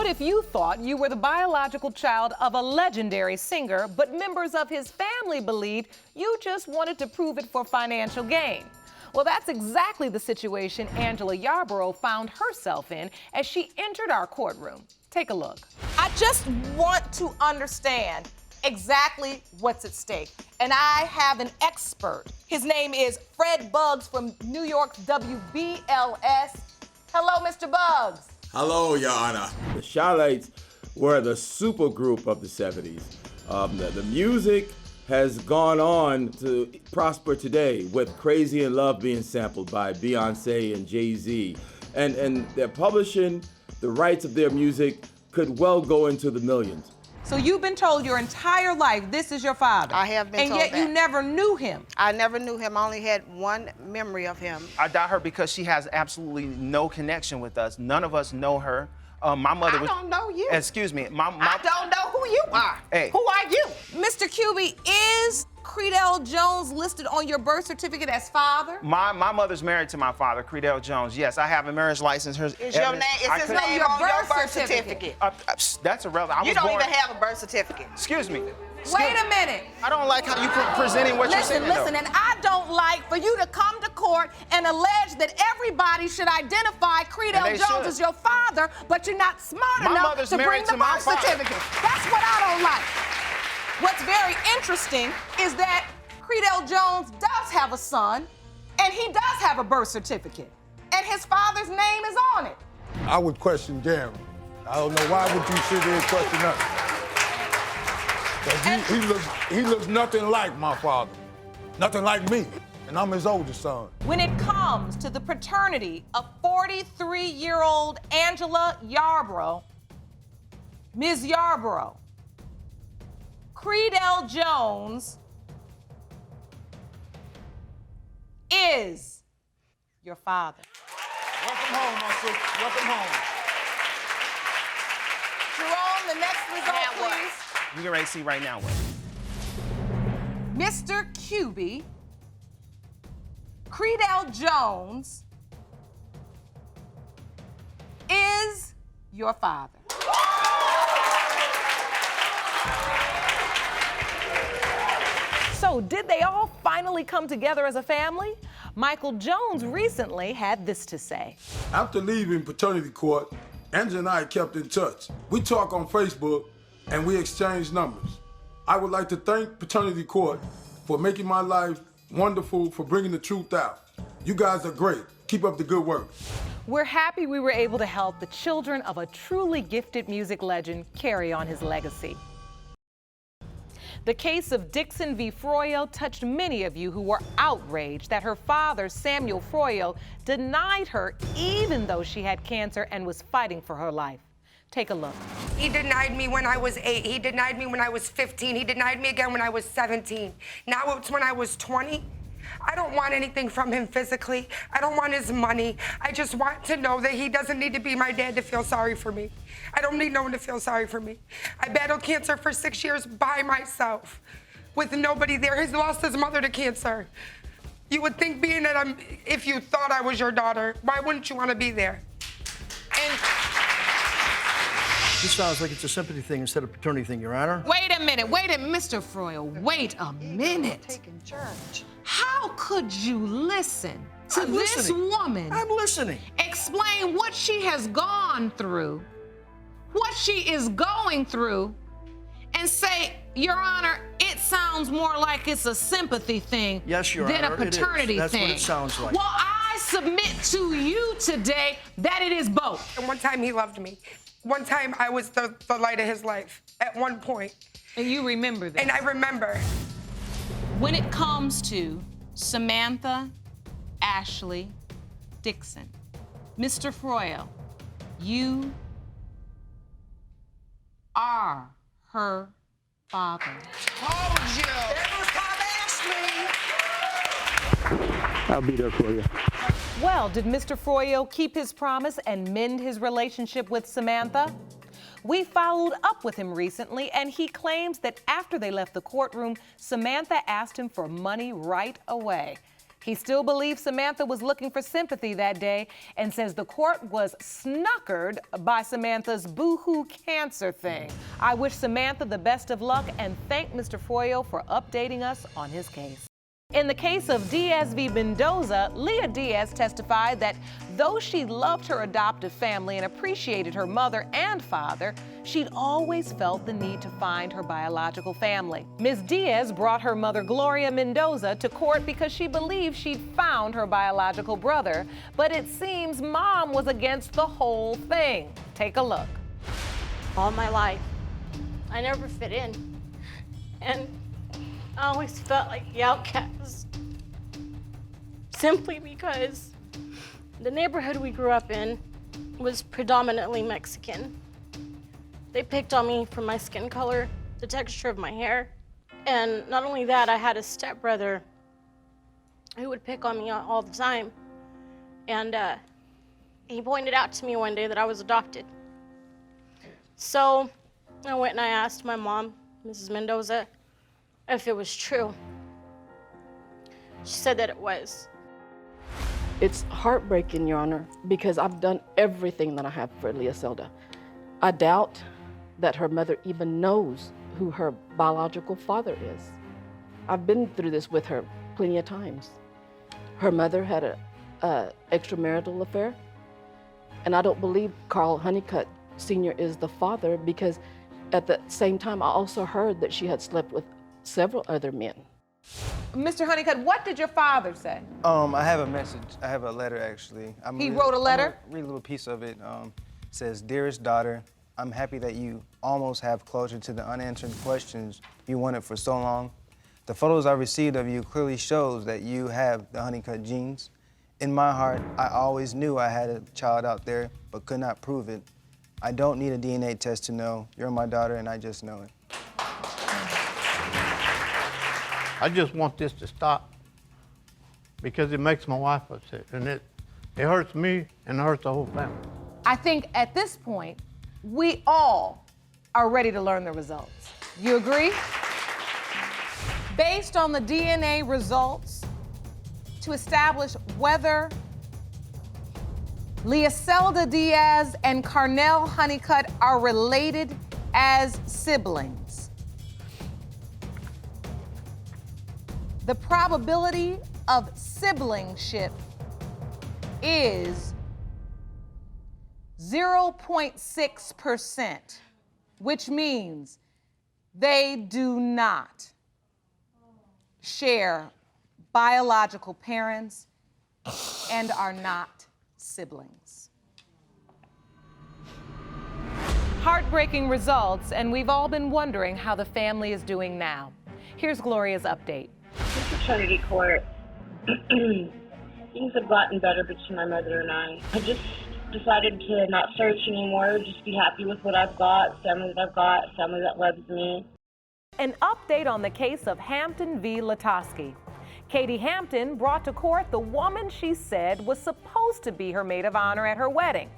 if you thought you were the biological child of a legendary singer, but members of his family believed you just wanted to prove it for financial gain? Well, that's exactly the situation Angela Yarborough found herself in as she entered our courtroom. Take a look. I just want to understand exactly what's at stake. And I have an expert. His name is Fred Buggs from New York's WBLS. Hello, Mr. Buggs. Hello, Your Honor. The Charlottes were the super group of the 70s. The music has gone on to prosper today with Crazy in Love being sampled by Beyonce and Jay-Z. And they're publishing the rights of their music could well go into the millions. So you've been told your entire life this is your father. I have been told that. And yet you never knew him. I never knew him. I only had one memory of him. I doubt her because she has absolutely no connection with us. None of us know her. My mother was... I don't know you. Excuse me. I don't know who you are. Hey. Who are you? Mr. Cubey, is Creedell Jones listed on your birth certificate as father? My mother's married to my father, Creedell Jones. Yes, I have a marriage license. Is his name on your birth certificate? That's irrelevant. You don't even have a birth certificate. Excuse me. Wait a minute. I don't like how you presenting what you're saying. Listen, and I don't like for you to come to court and allege that everybody should identify Creedell Jones as your father, but you're not smart enough to bring the birth certificate. That's what I don't like. What's very interesting is that Creedell Jones does have a son, and he does have a birth certificate, and his father's name is on it. I would question Gary. I don't know why would you sit there and question us. He looks nothing like my father, nothing like me, and I'm his oldest son. When it comes to the paternity of 43-year-old Angela Yarborough, Ms. Yarborough, Creedell Jones is your father. Welcome home, my sister. Welcome home. Jerome, the next result, please. You can already see right now what. Mr. Cubey, Creedell Jones is your father. So, did they all finally come together as a family? Michael Jones recently had this to say. After leaving paternity court, Angela and I kept in touch. We talk on Facebook and we exchange numbers. I would like to thank paternity court for making my life wonderful, for bringing the truth out. You guys are great. Keep up the good work. We're happy we were able to help the children of a truly gifted music legend carry on his legacy. The case of Dsv Froyo touched many of you who were outraged that her father, Samuel Froyo, denied her even though she had cancer and was fighting for her life. Take a look. He denied me when I was 8. He denied me when I was 15. He denied me again when I was 17. Now it's when I was 20. I don't want anything from him physically. I don't want his money. I just want to know that he doesn't need to be my dad to feel sorry for me. I don't need no one to feel sorry for me. I battled cancer for 6 years by myself with nobody there. He's lost his mother to cancer. You would think being that if you thought I was your daughter, why wouldn't you want to be there? And this sounds like it's a sympathy thing instead of paternity thing, Your Honor. Wait a minute, Mr. Froyo, wait a minute. Taking charge. How could you listen to this woman? I'm listening. Explain what she has gone through, what she is going through, and say, Your Honor, it sounds more like it's a sympathy thing than a paternity That's thing. what it sounds like. Well, I submit to you today that it is both. one time he loved me. One time I was the light of his life at one point. And you remember that. And I remember. When it comes to Samantha Ashley Dixon, Mr. Froyo, you are her father. Told you. It was Tom Ashley. I'll be there for you. Well, did Mr. Froyo keep his promise and mend his relationship with Samantha? We followed up with him recently, and he claims that after they left the courtroom, Samantha asked him for money right away. He still believes Samantha was looking for sympathy that day and says the court was snookered by Samantha's boohoo cancer thing. I wish Samantha the best of luck and thank Mr. Froyo for updating us on his case. In the case of Dsv Mendoza, Leah Diaz testified that though she loved her adoptive family and appreciated her mother and father, she'd always felt the need to find her biological family. Ms. Diaz brought her mother, Gloria Mendoza, to court because she believed she'd found her biological brother, but it seems Mom was against the whole thing. Take a look. All my life, I never fit in. And I always felt like the outcast, simply because the neighborhood we grew up in was predominantly Mexican. They picked on me for my skin color, the texture of my hair, and not only that, I had a stepbrother who would pick on me all the time. And he pointed out to me one day that I was adopted. So I went and I asked my mom, Mrs. Mendoza, if it was true. She said that it was. It's heartbreaking, Your Honor, because I've done everything that I have for Leah Zelda. I doubt that her mother even knows who her biological father is. I've been through this with her plenty of times. Her mother had a extramarital affair, and I don't believe Carl Honeycutt Sr. is the father because at the same time, I also heard that she had slept with several other men. Mr. Honeycutt, what did your father say? I have a message. I have a letter, actually. He wrote a letter? I'm gonna read a little piece of it. It says, "Dearest daughter, I'm happy that you almost have closure to the unanswered questions you wanted for so long. The photos I received of you clearly shows that you have the Honeycutt genes. In my heart, I always knew I had a child out there, but could not prove it. I don't need a DNA test to know you're my daughter, and I just know it." I just want this to stop because it makes my wife upset, and it hurts me and it hurts the whole family. I think at this point, we all are ready to learn the results. You agree? Based on the DNA results, to establish whether Leah Zelda Diaz and Carnell Honeycutt are related as siblings. The probability of siblingship is 0.6%, which means they do not share biological parents and are not siblings. Heartbreaking results, and we've all been wondering how the family is doing now. Here's Gloria's update. Paternity court. Things have gotten better between my mother and I. I just decided to not search anymore, just be happy with what I've got, family that I've got, family that loves me. An update on the case of Hampton v. Latosky. Katie Hampton brought to court the woman she said was supposed to be her maid of honor at her wedding.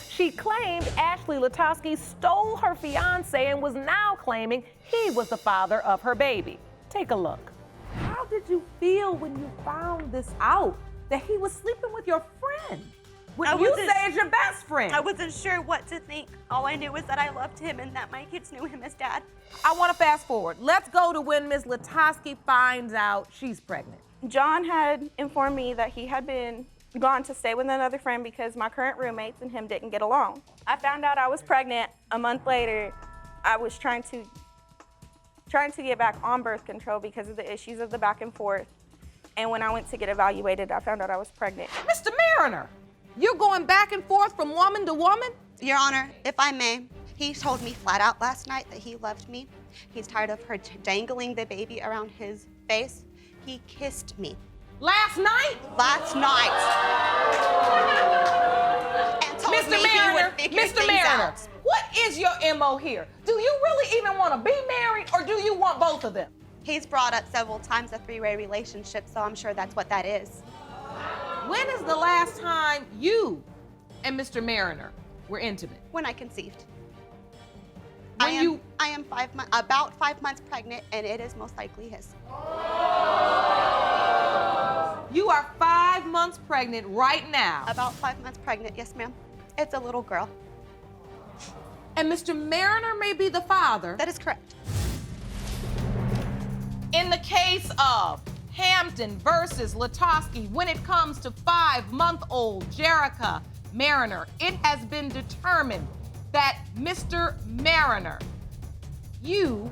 She claimed Ashley Latosky stole her fiance and was now claiming he was the father of her baby. Take a look. How did you feel when you found this out, that he was sleeping with your friend? What you say is your best friend. I wasn't sure what to think. All I knew was that I loved him and that my kids knew him as dad. I want to fast forward. Let's go to when Ms. Latosky finds out she's pregnant. John had informed me that he had been gone to stay with another friend because my current roommates and him didn't get along. I found out I was pregnant a month later. I was trying to get back on birth control because of the issues of the back and forth. And when I went to get evaluated, I found out I was pregnant. Mr. Mariner, you're going back and forth from woman to woman? Your Honor, if I may, he told me flat out last night that he loved me. He's tired of her dangling the baby around his face. He kissed me. Last night? Last night. And told Mr. me Mariner, he would figure Mr. things Mariner, out. what is your MO here? Do you really even want to be married, or do you want both of them? He's brought up several times a three-way relationship, so I'm sure that's what that is. When is the last time you and Mr. Mariner were intimate? When I conceived. When I am about 5 months pregnant, and it is most likely his. You are 5 months pregnant right now. About 5 months pregnant, yes, ma'am. It's a little girl. And Mr. Mariner may be the father. That is correct. In the case of Hampton versus Latosky, when it comes to 5-month-old Jerica Mariner, it has been determined that Mr. Mariner, you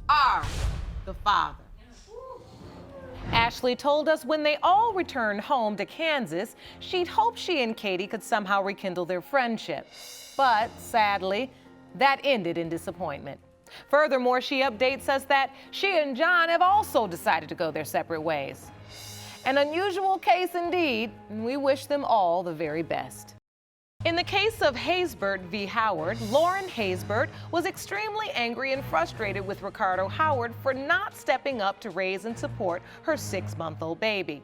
are the father. Ashley told us when they all returned home to Kansas, she'd hoped she and Katie could somehow rekindle their friendship. But sadly, that ended in disappointment. Furthermore, she updates us that she and John have also decided to go their separate ways. An unusual case indeed, and we wish them all the very best. In the case of Hazebert v. Howard, Lauren Hazebert was extremely angry and frustrated with Ricardo Howard for not stepping up to raise and support her 6-month-old baby.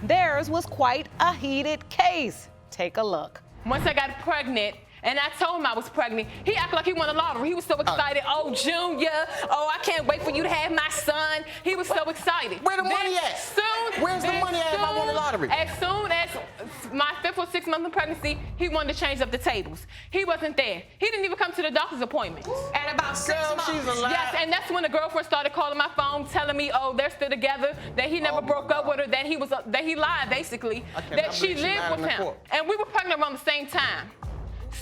Theirs was quite a heated case. Take a look. Once I got pregnant, and I told him I was pregnant, he acted like he won the lottery. He was so excited. Oh, Junior. Oh, I can't wait for you to have my son. He was so excited. Where the money at? Where's the money at if I won the lottery? As soon as my 5th or 6th month of pregnancy, he wanted to change up the tables. He wasn't there. He didn't even come to the doctor's appointment. At about 6 months. She's alive. Yes, and that's when the girlfriend started calling my phone, telling me, oh, they're still together, that he never broke up with her, that he lied, basically, that she lived with him. And we were pregnant around the same time.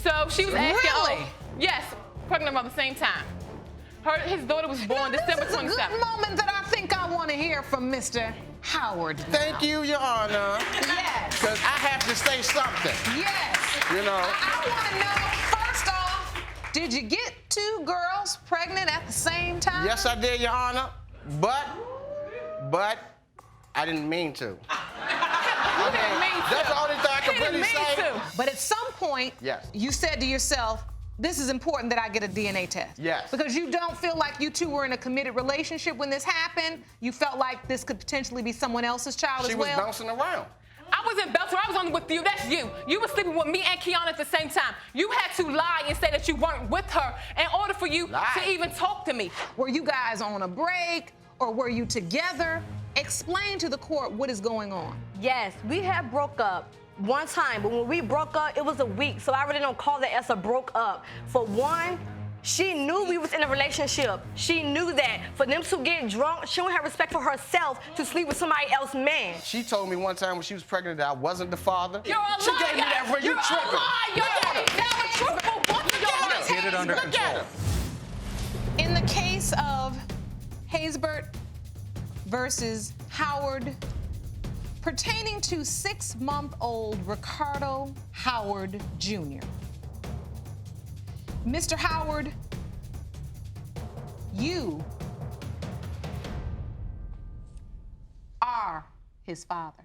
So she was asking, Really? Yes, pregnant around the same time. His daughter was born December 27th. This is a good moment that I think I want to hear from Mr. Howard now. Thank you, Your Honor. Yes. Because I have to say something. Yes. You know. I want to know, first off, did you get 2 girls pregnant at the same time? Yes, I did, Your Honor. But I didn't mean to. That's the only thing I can really say. But at some point, yes, you said to yourself, this is important that I get a DNA test. Yes. Because you don't feel like you two were in a committed relationship when this happened. You felt like this could potentially be someone else's child as well. She was bouncing around. I wasn't bouncing. I was only with you. That's you. You were sleeping with me and Kiana at the same time. You had to lie and say that you weren't with her in order for you to even talk to me. Were you guys on a break or were you together? Explain to the court what is going on. Yes, we had broke up one time, but when we broke up, it was a week, so I really don't call that as a broke up. For one, she knew we was in a relationship. She knew that. For them to get drunk, she wouldn't have respect for herself to sleep with somebody else's man. She told me one time when she was pregnant that I wasn't the father. You're a liar. She gave me that for you tripping. Get it under control. In the case of Hazebert versus Howard, pertaining to 6-month-old Ricardo Howard Jr. Mr. Howard, you are his father.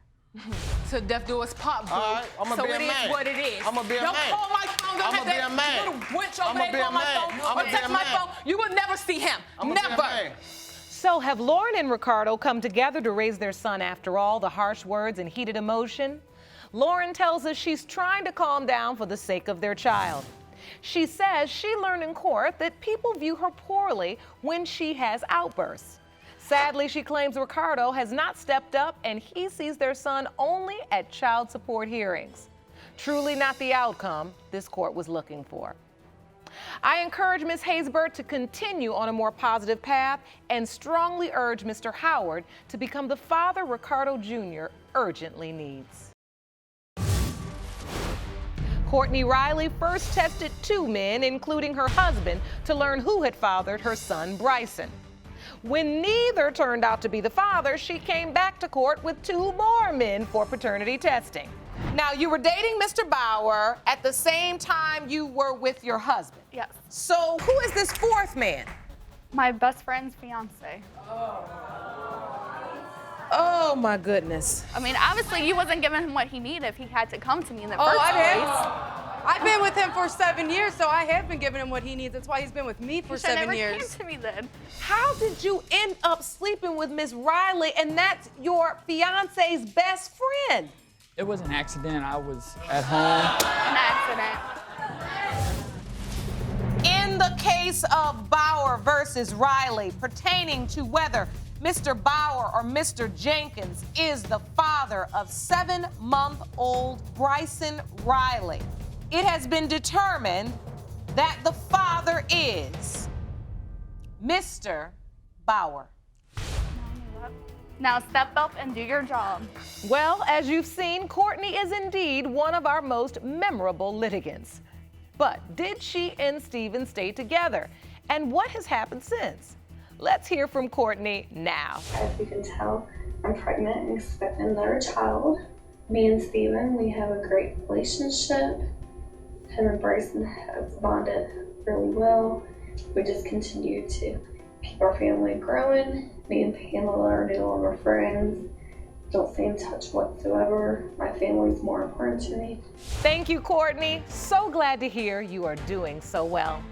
To death do us part, boo. All right, I'm gonna so be a it man. is what it is. I'm gonna be a don't man. call my phone. Don't I'ma have be that a man. little witch over I'ma there be a call my man. phone I'ma or be text a my man. phone. You will never see him. I'ma be a Never. man. So have Lauren and Ricardo come together to raise their son after all the harsh words and heated emotion? Lauren tells us she's trying to calm down for the sake of their child. She says she learned in court that people view her poorly when she has outbursts. Sadly, she claims Ricardo has not stepped up and he sees their son only at child support hearings. Truly not the outcome this court was looking for. I encourage Ms. Hazebert to continue on a more positive path and strongly urge Mr. Howard to become the father Ricardo Jr. urgently needs. Courtney Riley first tested 2 men, including her husband, to learn who had fathered her son, Bryson. When neither turned out to be the father, she came back to court with 2 more men for paternity testing. Now, you were dating Mr. Bauer at the same time you were with your husband. Yes. So who is this 4th man? My best friend's fiance. Oh, my goodness. I mean, obviously, you wasn't giving him what he needed if he had to come to me in the first place. I've been with him for 7 years, so I have been giving him what he needs. That's why he's been with me for 7 years. He never came to me then. How did you end up sleeping with Miss Riley and that's your fiance's best friend? It was an accident. I was at home. An accident. In the case of Bauer versus Riley, pertaining to whether Mr. Bauer, or Mr. Jenkins, is the father of 7-month-old Bryson Riley. It has been determined that the father is Mr. Bauer. Now step up and do your job. Well, as you've seen, Courtney is indeed one of our most memorable litigants. But did she and Stephen stay together? And what has happened since? Let's hear from Courtney now. As you can tell, I'm pregnant and expecting another child. Me and Stephen, we have a great relationship. Him and Bryson have bonded really well. We just continue to keep our family growing. Me and Pamela are no longer friends. Don't stay in touch whatsoever. My family's more important to me. Thank you, Courtney. So glad to hear you are doing so well.